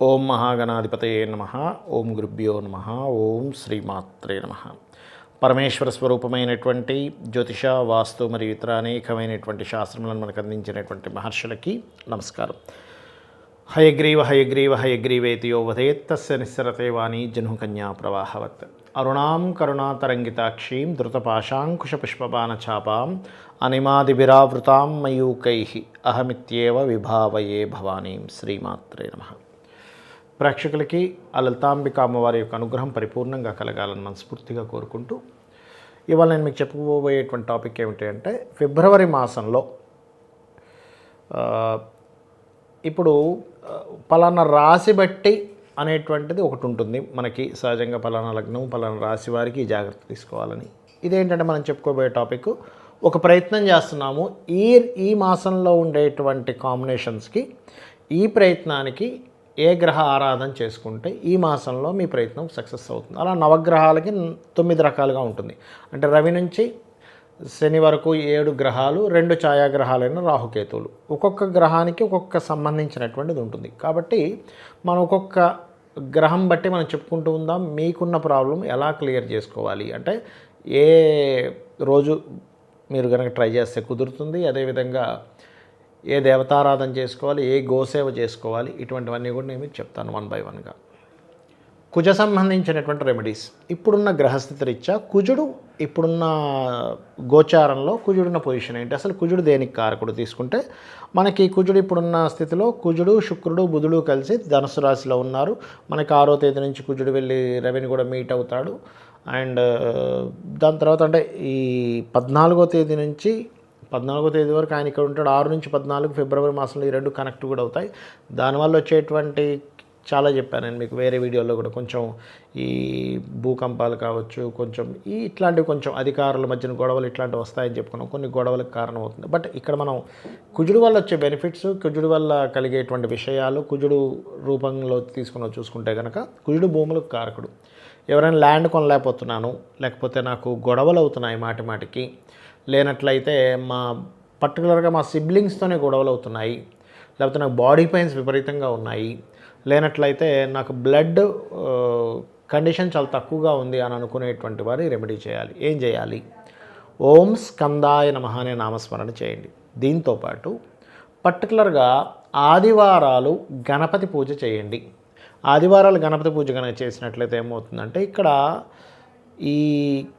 ఓం మహాగణాధిపతయే నమః. ఓం గురుభ్యో నమః. ఓం శ్రీమాత్రే నమః. పరమేశ్వర స్వరూపమైనటువంటి జ్యోతిష, వాస్తు మరియు ఇతర అనేకమైనటువంటి శాస్త్రములను మనకు అందించినటువంటి మహర్షులకి నమస్కారం. హయగ్రీవ హయగ్రీవ హయగ్రీవేతి యో వదేత్ తస్య నిస్సరతే వాణి జహ్నుకన్యా ప్రవాహవత్. అరుణాం కరుణాతరంగితాక్షీం ధృతపాశాంకుశపుష్పబాణచాపాం అనిమాదిభిరావృతాం మయూకైః అహమిత్యేవ విభావయే భవానీం. శ్రీమాత్రే నమః. ప్రేక్షకులకి ఆ లలితాంబిక అమ్మవారి యొక్క అనుగ్రహం పరిపూర్ణంగా కలగాలని మనస్ఫూర్తిగా కోరుకుంటూ, ఇవాళ నేను మీకు చెప్పుకోబోయేటువంటి టాపిక్ ఏమిటి అంటే, ఫిబ్రవరి మాసంలో ఇప్పుడు పలానా రాశి బట్టి అనేటువంటిది ఒకటి ఉంటుంది మనకి. సహజంగా పలానా లగ్నం పలానా రాశి వారికి జాగ్రత్త తీసుకోవాలని. ఇదేంటంటే మనం చెప్పుకోబోయే టాపిక్, ఒక ప్రయత్నం చేస్తున్నాము ఈ మాసంలో ఉండేటువంటి కాంబినేషన్స్కి, ఈ ప్రయత్నానికి ఏ గ్రహ ఆరాధన చేసుకుంటే ఈ మాసంలో మీ ప్రయత్నం సక్సెస్ అవుతుంది. అలా నవగ్రహాలకి 9 రకాలుగా ఉంటుంది. అంటే రవి నుంచి శని వరకు 7 గ్రహాలు, 2 ఛాయాగ్రహాలైన రాహుకేతువులు. ఒక్కొక్క గ్రహానికి ఒక్కొక్క సంబంధించినటువంటిది ఉంటుంది. కాబట్టి మనం ఒక్కొక్క గ్రహం బట్టి మనం చెప్పుకుంటూ ఉందాం. మీకున్న ప్రాబ్లం ఎలా క్లియర్ చేసుకోవాలి అంటే, ఏ రోజు మీరు కనుక ట్రై చేస్తే కుదురుతుంది, అదేవిధంగా ఏ దేవతారాధన చేసుకోవాలి, ఏ గోసేవ చేసుకోవాలి, ఇటువంటివన్నీ కూడా నేను మీకు చెప్తాను వన్ బై వన్గా. కుజ సంబంధించినటువంటి రెమెడీస్. ఇప్పుడున్న గ్రహస్థితి రీత్యా కుజుడు, ఇప్పుడున్న గోచారంలో కుజుడున్న పొజిషన్ ఏంటి, అసలు కుజుడు దేనికి కారకుడు తీసుకుంటే, మనకి కుజుడు ఇప్పుడున్న స్థితిలో కుజుడు, శుక్రుడు, బుధుడు కలిసి ధనుసు రాశిలో ఉన్నారు. మనకి 6వ తేదీ నుంచి కుజుడు వెళ్ళి రవిని కూడా మీట్ అవుతాడు. అండ్ దాని తర్వాత అంటే ఈ 14వ తేదీ నుంచి 14వ తేదీ వరకు ఆయన ఇక్కడ ఉంటాడు. 6 నుంచి 14 ఫిబ్రవరి మాసంలో ఈ 2 కనెక్ట్ కూడా అవుతాయి. దానివల్ల వచ్చేటువంటి చాలా చెప్పాను నేను మీకు వేరే వీడియోలో కూడా. కొంచెం ఈ భూకంపాలు కావచ్చు, కొంచెం ఇట్లాంటివి, కొంచెం అధికారుల మధ్యన గొడవలు ఇట్లాంటివి వస్తాయని చెప్పుకున్నాం. కొన్ని గొడవలకు కారణం అవుతుంది. బట్ ఇక్కడ మనం కుజుడు వల్ల వచ్చే బెనిఫిట్స్, కుజుడు వల్ల కలిగేటువంటి విషయాలు, కుజుడు రూపంలో తీసుకుని చూసుకుంటే కనుక, కుజుడు భూములకు కారకుడు. ఎవరైనా ల్యాండ్ కొనలేకపోతున్నాను, లేకపోతే నాకు గొడవలు అవుతున్నాయి మాటి మాటికి, లేనట్లయితే పర్టికులర్గా మా సిబ్లింగ్స్తోనే గొడవలు అవుతున్నాయి, లేకపోతే నాకు బాడీ పెయిన్స్ విపరీతంగా ఉన్నాయి, లేనట్లయితే నాకు బ్లడ్ కండిషన్ చాలా తక్కువగా ఉంది అని అనుకునేటువంటి వారు రెమెడీ చేయాలి. ఏం చేయాలి? ఓం స్కందాయ నమః అనే నామస్మరణ చేయండి. దీంతోపాటు పర్టికులర్గా ఆదివారాలు గణపతి పూజ చేయండి. ఆదివారాలు గణపతి పూజ కనుక చేసినట్లయితే ఏమవుతుందంటే, ఇక్కడ ఈ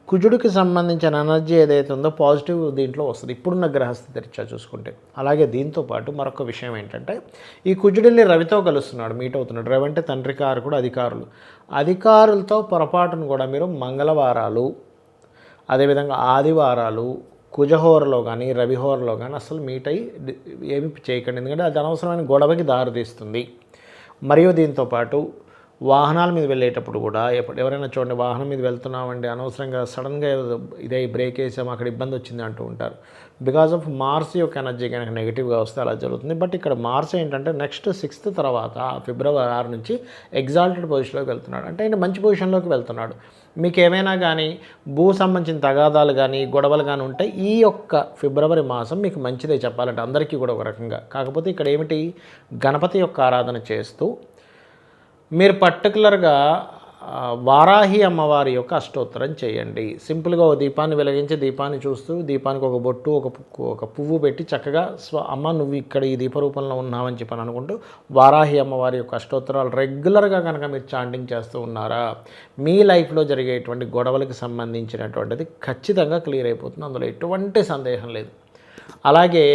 కుజుడికి సంబంధించిన ఎనర్జీ ఏదైతే ఉందో పాజిటివ్ దీంట్లో వస్తుంది ఇప్పుడున్న గ్రహస్థితి రీత్యా చూసుకుంటే. అలాగే దీంతోపాటు మరొక విషయం ఏంటంటే, ఈ కుజుడిని రవితో కలుస్తున్నాడు, మీట్ అవుతున్నాడు. రవి అంటే తండ్రి కారకుడు, అధికారులతో పొరపాటును కూడా మీరు మంగళవారాలు, అదేవిధంగా ఆదివారాలు కుజహోరలో కానీ రవిహోరలో కానీ అసలు మీట్ అయ్యి ఏమి చేయకండి. ఎందుకంటే అది అనవసరమైన గొడవకి దారితీస్తుంది. మరియు దీంతోపాటు వాహనాల మీద వెళ్ళేటప్పుడు కూడా, ఎవరైనా చూడండి, వాహనం మీద వెళ్తున్నామండి, అనవసరంగా సడన్గా ఇదే బ్రేక్ వేసాము, అక్కడ ఇబ్బంది వచ్చింది అంటూ ఉంటారు. బికాజ్ ఆఫ్ మార్స్ యొక్క ఎనర్జీ కనుక నెగిటివ్గా వస్తే అలా జరుగుతుంది. బట్ ఇక్కడ మార్స్ ఏంటంటే నెక్స్ట్ 6th తర్వాత ఫిబ్రవరి 6 నుంచి ఎగ్జాల్టెడ్ పొజిషన్లోకి వెళ్తున్నాడు. అంటే ఆయన మంచి పొజిషన్లోకి వెళ్తున్నాడు. మీకు ఏమైనా కానీ భూ సంబంధించిన తగాదాలు కానీ గొడవలు కానీ ఉంటే ఈ యొక్క ఫిబ్రవరి మాసం మీకు మంచిదే చెప్పాలంటే, అందరికీ కూడా ఒక రకంగా. కాకపోతే ఇక్కడ ఏమిటి, గణపతి యొక్క ఆరాధన చేస్తూ మీరు పర్టికులర్గా వారాహి అమ్మవారి యొక్క అష్టోత్తరం చేయండి. సింపుల్గా ఒక దీపాన్ని వెలిగించి, దీపాన్ని చూస్తూ, దీపానికి ఒక బొట్టు, ఒక పువ్వు పెట్టి చక్కగా అమ్మ నువ్వు ఇక్కడ ఈ దీపరూపంలో ఉన్నావని చెప్పని అనుకుంటూ వారాహి అమ్మవారి యొక్క అష్టోత్తరాలు రెగ్యులర్గా కనుక మీరు చాంటింగ్ చేస్తూ ఉన్నారా, మీ లైఫ్లో జరిగేటువంటి గొడవలకు సంబంధించినటువంటిది ఖచ్చితంగా క్లియర్ అయిపోతుంది. అందులో ఎటువంటి సందేహం లేదు. అలాగే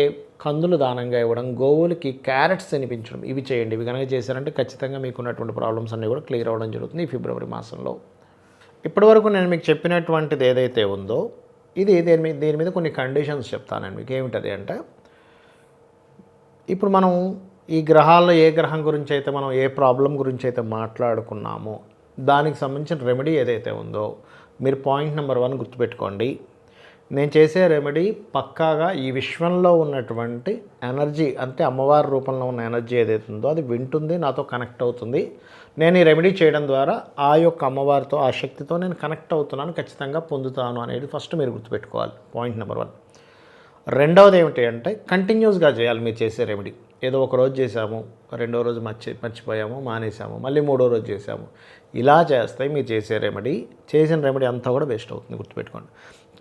కందులు దానంగా ఇవ్వడం, గోవులకి క్యారెట్స్ తినిపించడం, ఇవి చేయండి. ఇవి కనుక చేశారంటే ఖచ్చితంగా మీకు ఉన్నటువంటి ప్రాబ్లమ్స్ అన్నీ కూడా క్లియర్ అవ్వడం జరుగుతుంది ఈ ఫిబ్రవరి మాసంలో. ఇప్పటివరకు నేను మీకు చెప్పినటువంటిది ఏదైతే ఉందో, దీని మీద కొన్ని కండిషన్స్ చెప్తానండి మీకు. ఏమిటది అంటే, ఇప్పుడు మనం ఈ గ్రహాల్లో ఏ గ్రహం గురించి అయితే మనం ఏ ప్రాబ్లం గురించి అయితే మాట్లాడుకున్నామో దానికి సంబంధించిన రెమెడీ ఏదైతే ఉందో, మీరు పాయింట్ నెంబర్ 1 గుర్తుపెట్టుకోండి. నేను చేసే రెమెడీ పక్కాగా ఈ విశ్వంలో ఉన్నటువంటి ఎనర్జీ, అంటే అమ్మవారి రూపంలో ఉన్న ఎనర్జీ ఏదైతే ఉందో అది వింటుంది, నాతో కనెక్ట్ అవుతుంది. నేను ఈ రెమెడీ చేయడం ద్వారా ఆ యొక్క అమ్మవారితో, ఆ శక్తితో నేను కనెక్ట్ అవుతున్నాను, ఖచ్చితంగా పొందుతాను అనేది ఫస్ట్ మీరు గుర్తుపెట్టుకోవాలి. Point number 1. రెండవది ఏమిటి అంటే కంటిన్యూస్గా చేయాలి మీరు చేసే రెమెడీ. ఏదో ఒక రోజు చేసాము, రెండో రోజు మర్చిపోయాము, మానేసాము, మళ్ళీ మూడో రోజు చేసాము. ఇలా చేస్తే మీరు చేసే రెమెడీ, చేసిన రెమెడీ అంతా కూడా వేస్ట్ అవుతుంది, గుర్తుపెట్టుకోండి.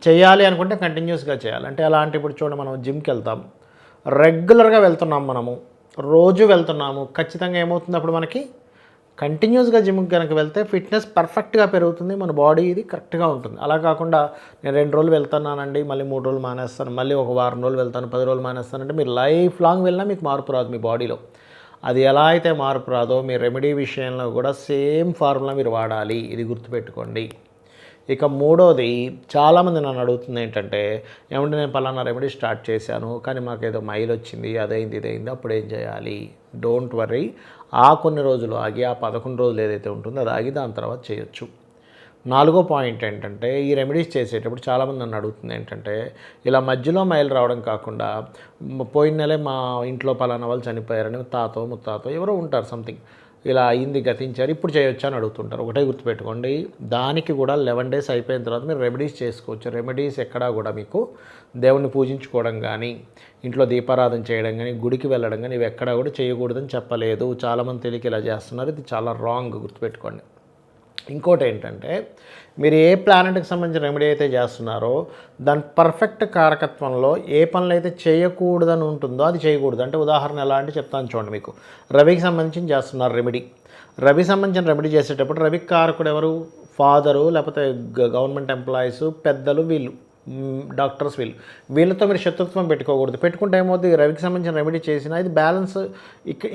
చేయాలి అనుకుంటే కంటిన్యూస్గా చేయాలి. అంటే ఎలా అంటే ఇప్పుడు చూడండి, మనం జిమ్కి వెళ్తాం, రెగ్యులర్గా వెళ్తున్నాం, మనము రోజు వెళ్తున్నాము, ఖచ్చితంగా ఏమవుతుంది అప్పుడు మనకి కంటిన్యూస్గా జిమ్కి కనుక వెళ్తే ఫిట్నెస్ పర్ఫెక్ట్గా పెరుగుతుంది, మన బాడీ ఇది కరెక్ట్గా ఉంటుంది. అలా కాకుండా నేను 2 రోజులు వెళ్తున్నానండి, మళ్ళీ 3 రోజులు మానేస్తాను, మళ్ళీ ఒక వారం రోజులు వెళ్తాను, 10 రోజులు మానేస్తానంటే మీరు లైఫ్ లాంగ్ వెళ్ళినా మీకు మార్పు రాదు మీ బాడీలో. అది ఎలా అయితే మార్పు రాదో మీ రెమెడీ విషయంలో కూడా సేమ్ ఫార్ములా మీరు వాడాలి, ఇది గుర్తుపెట్టుకోండి. ఇక మూడోది, చాలామంది నన్ను అడుగుతుంది ఏంటంటే, ఏమంటే నేను పలానా రెమెడీ స్టార్ట్ చేశాను కానీ మాకేదో మైల్ వచ్చింది, అదైంది ఇదైంది, అప్పుడు ఏం చేయాలి? డోంట్ వర్రీ, ఆ కొన్ని రోజులు ఆగి, ఆ 11 రోజులు ఏదైతే ఉంటుందో అది ఆగి దాని తర్వాత చేయొచ్చు. 4వ పాయింట్ ఏంటంటే, ఈ రెమెడీస్ చేసేటప్పుడు చాలామంది నన్ను అడుగుతుంది ఏంటంటే, ఇలా మధ్యలో మైలు రావడం కాకుండా, పోయిన నెలే మా ఇంట్లో పలానా వాళ్ళు చనిపోయారని తాతో ముత్తాతో ఎవరో ఉంటారు, సంథింగ్ ఇలా అయింది, గతించారు, ఇప్పుడు చేయొచ్చా అని అడుగుతుంటారు. ఒకటే గుర్తుపెట్టుకోండి, దానికి కూడా 11 డేస్ అయిపోయిన తర్వాత మీరు రెమెడీస్ చేసుకోవచ్చు. రెమెడీస్ ఎక్కడా కూడా మీకు దేవుణ్ణి పూజించుకోవడం కానీ, ఇంట్లో దీపారాధన చేయడం కానీ, గుడికి వెళ్ళడం కానీ ఇవి ఎక్కడా కూడా చేయకూడదని చెప్పలేదు. చాలామంది తెలియక ఇలా చేస్తున్నారు, ఇది చాలా రాంగ్, గుర్తుపెట్టుకోండి. ఇంకోటి ఏంటంటే, మీరు ఏ ప్లానెట్కి సంబంధించిన రెమెడీ అయితే చేస్తున్నారో దాని పర్ఫెక్ట్ కారకత్వంలో ఏ పనులు అయితే చేయకూడదని ఉంటుందో అది చేయకూడదు. అంటే ఉదాహరణ ఎలా అంటే చెప్తాను చూడండి. మీకు రవికి సంబంధించి చేస్తున్నారు రెమెడీ, రవికి సంబంధించిన రెమెడీ చేసేటప్పుడు రవికి కారకుడు ఎవరు? ఫాదరు, లేకపోతే గవర్నమెంట్ ఎంప్లాయీస్, పెద్దలు, వీళ్ళు డాక్టర్స్, వీళ్ళతో మీరు శత్రుత్వం పెట్టుకోకూడదు. పెట్టుకుంటే ఏమవుతుంది, రవికి సంబంధించిన రెమెడీ చేసినా ఇది బ్యాలెన్స్,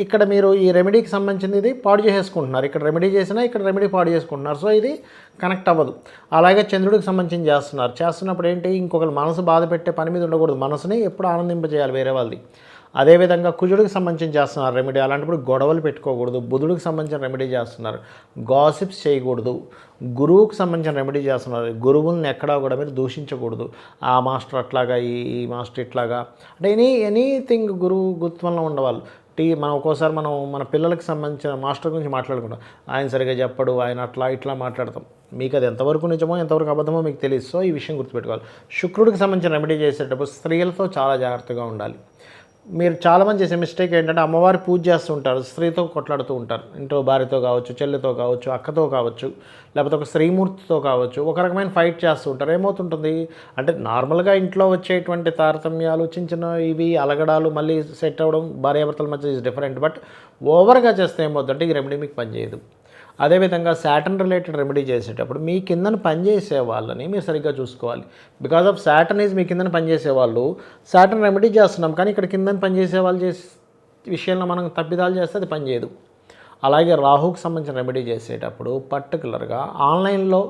ఇక్కడ మీరు ఈ రెమెడీకి సంబంధించింది ఇది పాడు చేసేసుకుంటున్నారు, ఇక్కడ రెమెడీ చేసినా ఇక్కడ రెమెడీ పాడు చేసుకుంటున్నారు, సో ఇది కనెక్ట్ అవ్వదు. అలాగే చంద్రుడికి సంబంధించి చేస్తున్నప్పుడు ఏంటి, ఇంకొకరు మనసు బాధ పెట్టే పని మీద ఉండకూడదు, మనసుని ఎప్పుడు ఆనందింపజేయాలి వేరే వాళ్ళది. అదేవిధంగా కుజుడికి సంబంధించి చేస్తున్నారు రెమెడీ, అలాంటప్పుడు గొడవలు పెట్టుకోకూడదు. బుధుడికి సంబంధించిన రెమెడీ చేస్తున్నారు, గాసిప్స్ చేయకూడదు. గురువుకి సంబంధించిన రెమెడీ చేస్తున్నారు, గురువుల్ని ఎక్కడా కూడా మీరు దూషించకూడదు. ఆ మాస్టర్ అట్లాగా, ఈ మాస్టర్ ఇట్లాగా, అంటే ఎనీథింగ్ గురువు గుర్తువల్ల ఉండవాళ్ళు. మనం ఒక్కోసారి మన పిల్లలకి సంబంధించిన మాస్టర్ గురించి మాట్లాడుకుంటాం, ఆయన సరిగా చెప్పడు, ఆయన అట్లా ఇట్లా మాట్లాడతాం. మీకు అది ఎంతవరకు నిజమో ఎంతవరకు అబద్ధమో మీకు తెలియదు. సో ఈ విషయం గుర్తుపెట్టుకోవాలి. శుక్రుడికి సంబంధించిన రెమెడీ చేసేటప్పుడు స్త్రీలతో చాలా జాగ్రత్తగా ఉండాలి. మీరు చాలామంది చేసే మిస్టేక్ ఏంటంటే, అమ్మవారి పూజ చేస్తూ ఉంటారు, స్త్రీతో కొట్లాడుతూ ఉంటారు. ఇంట్లో భార్యతో కావచ్చు, చెల్లితో కావచ్చు, అక్కతో కావచ్చు, లేకపోతే ఒక స్త్రీమూర్తితో కావచ్చు, ఒక రకమైన ఫైట్ చేస్తూ ఉంటారు. ఏమవుతుంటుంది అంటే, నార్మల్గా ఇంట్లో వచ్చేటువంటి తారతమ్యాలు, చిన్న చిన్న ఇవి అలగడాలు మళ్ళీ సెట్ అవ్వడం భార్యాభర్తల మధ్య ఈజ్ డిఫరెంట్. బట్ ఓవర్గా చేస్తే ఏమవుతుందంటే ఈ రెమెడీ మీకు పనిచేయదు. అదేవిధంగా సాటర్న్ రిలేటెడ్ రెమెడీ చేసేటప్పుడు మీ కిందన పనిచేసే వాళ్ళని మీరు సరిగ్గా చూసుకోవాలి. బికాజ్ ఆఫ్ సాటర్న్ ఈజ్ మీ కిందన పనిచేసే వాళ్ళు, సాటర్న్ రెమెడీ చేస్తున్నాం కానీ ఇక్కడ కిందన పనిచేసే వాళ్ళు చేసే విషయంలో మనం తప్పిదాలు చేస్తే అది పనిచేయదు. అలాగే రాహుకి సంబంధించిన రెమెడీ చేసేటప్పుడు పర్టికులర్గా ఆన్లైన్లో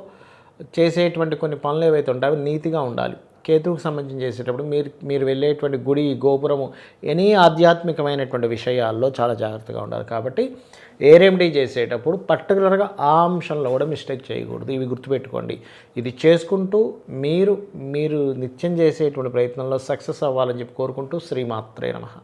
చేసేటువంటి కొన్ని పనులు ఏవైతే ఉంటాయో అవి నీతిగా ఉండాలి. కేతువుకి సంబంధించి చేసేటప్పుడు మీరు వెళ్ళేటువంటి గుడి, గోపురము, ఎనీ ఆధ్యాత్మికమైనటువంటి విషయాల్లో చాలా జాగ్రత్తగా ఉండాలి. కాబట్టి ఏ రెమెడీ చేసేటప్పుడు పర్టికులర్గా ఆ అంశంలో కూడా మిస్టేక్ చేయకూడదు. ఇవి గుర్తుపెట్టుకోండి. ఇది చేసుకుంటూ మీరు నిత్యం చేసేటువంటి ప్రయత్నంలో సక్సెస్ అవ్వాలని చెప్పి కోరుకుంటూ శ్రీమాత్రే నమః.